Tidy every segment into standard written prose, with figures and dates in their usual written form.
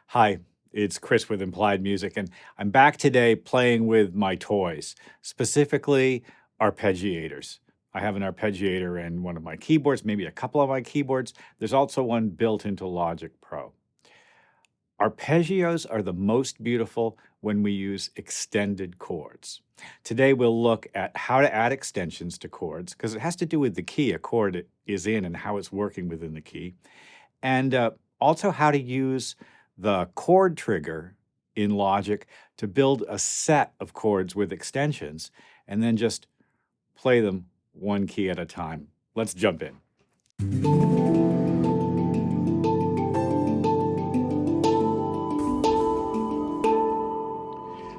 Hi, it's Chris with Implied Music, and I'm back today playing with my toys, specifically arpeggiators. I have an arpeggiator in one of my keyboards, maybe a couple of my keyboards. There's also one built into Logic Pro. Arpeggios are the most beautiful when we use extended chords. Today we'll look at how to add extensions to chords, because it has to do with the key a chord is in and how it's working within the key, and also how to use the chord trigger in Logic to build a set of chords with extensions and then just play them one key at a time. Let's jump in.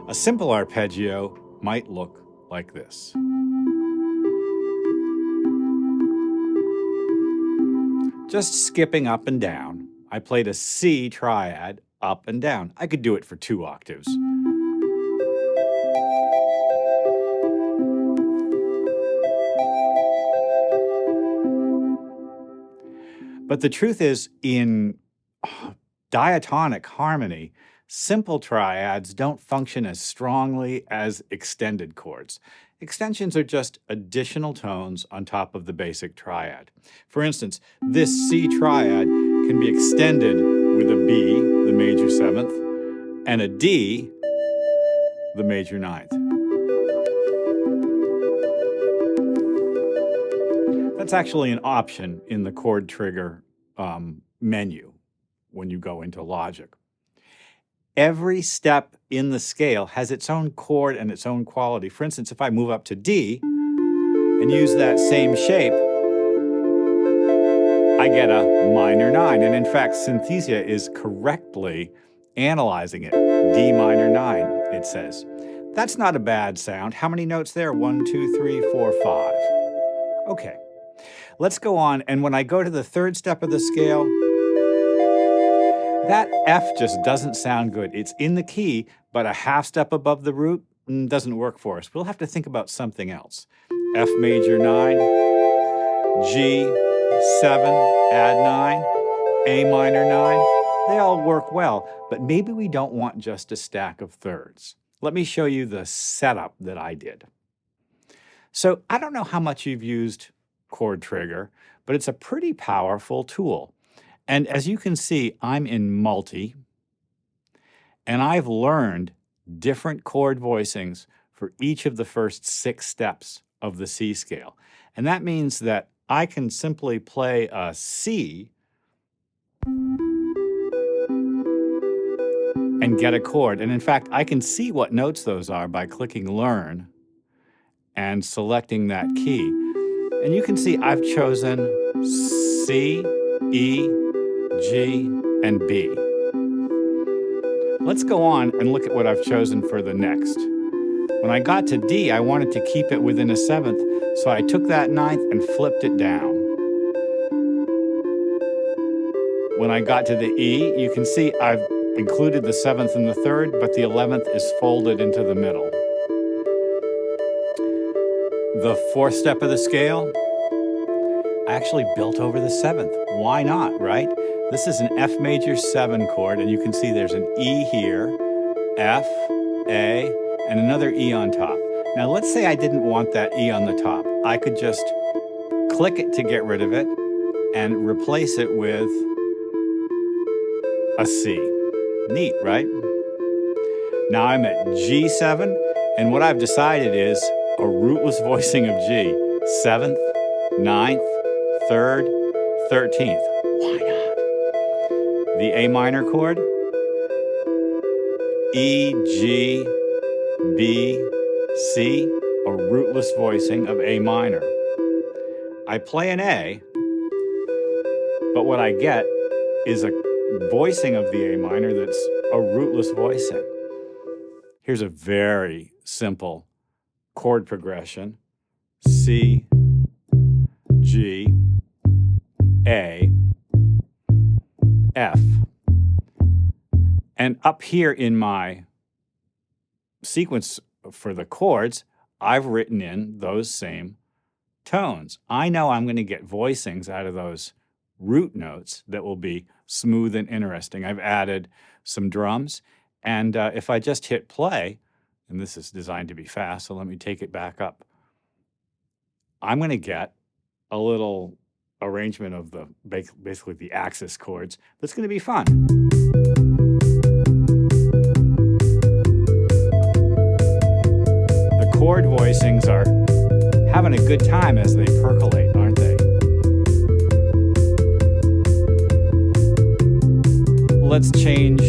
A simple arpeggio might look like this. Just skipping up and down. I played a C triad up and down. I could do it for 2 octaves. But the truth is, in diatonic harmony, simple triads don't function as strongly as extended chords. Extensions are just additional tones on top of the basic triad. For instance, this C triad can be extended with a B, the major 7th, and a D, the major 9th. That's actually an option in the chord trigger menu when you go into Logic. Every step in the scale has its own chord and its own quality. For instance, if I move up to D and use that same shape, I get a minor 9. And in fact, Synthesia is correctly analyzing it. D minor 9, it says. That's not a bad sound. How many notes there? 1, 2, 3, 4, 5. Okay, let's go on. And when I go to the third step of the scale, that F just doesn't sound good. It's in the key, but a half step above the root doesn't work for us. We'll have to think about something else. F major 9, G 7, add 9, A minor 9. They all work well, but maybe we don't want just a stack of thirds. Let me show you the setup that I did. So I don't know how much you've used Chord Trigger, but it's a pretty powerful tool. And as you can see, I'm in multi, and I've learned different chord voicings for each of the first 6 steps of the C scale. And that means that I can simply play a C and get a chord. And in fact, I can see what notes those are by clicking Learn and selecting that key. And you can see I've chosen C, E, G, and B. Let's go on and look at what I've chosen for the next. When I got to D, I wanted to keep it within a 7th, so I took that 9th and flipped it down. When I got to the E, you can see I've included the 7th and the 3rd, but the 11th is folded into the middle. The 4th step of the scale, I actually built over the 7th. Why not, right? This is an F major 7 chord, and you can see there's an E here, F, A, and another E on top. Now let's say I didn't want that E on the top. I could just click it to get rid of it and replace it with a C. Neat, right? Now I'm at G7, and what I've decided is a rootless voicing of G. 7th, 9th, 3rd, 13th. Why not? The A minor chord, E, G, B, C, a rootless voicing of A minor. I play an A, but what I get is a voicing of the A minor that's a rootless voicing. Here's a very simple chord progression. C, G, A, F. And up here in my sequence for the chords, I've written in those same tones. I know I'm going to get voicings out of those root notes that will be smooth and interesting. I've added some drums, and if I just hit play, and this is designed to be fast, so let me take it back up. I'm going to get a little arrangement of the basically the axis chords that's going to be fun. The chord voicings are having a good time as they percolate, aren't they? Let's change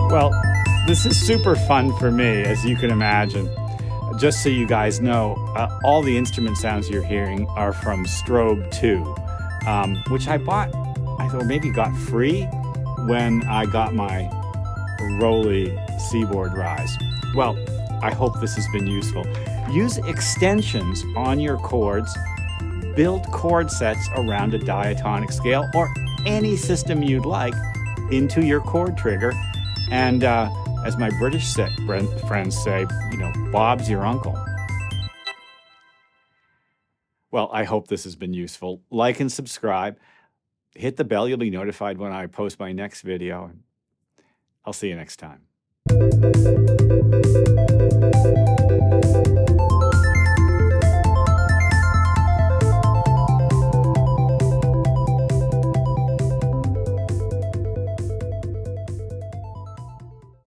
Well, this is super fun for me, as you can imagine. Just so you guys know, all the instrument sounds you're hearing are from Strobe 2, which I bought, I thought maybe got free when I got my Rollei Seaboard Rise. Well, I hope this has been useful. Use extensions on your chords, build chord sets around a diatonic scale or any system you'd like into your chord trigger. And as my British friends say, you know, Bob's your uncle. Well, I hope this has been useful. Like and subscribe. Hit the bell. You'll be notified when I post my next video. I'll see you next time.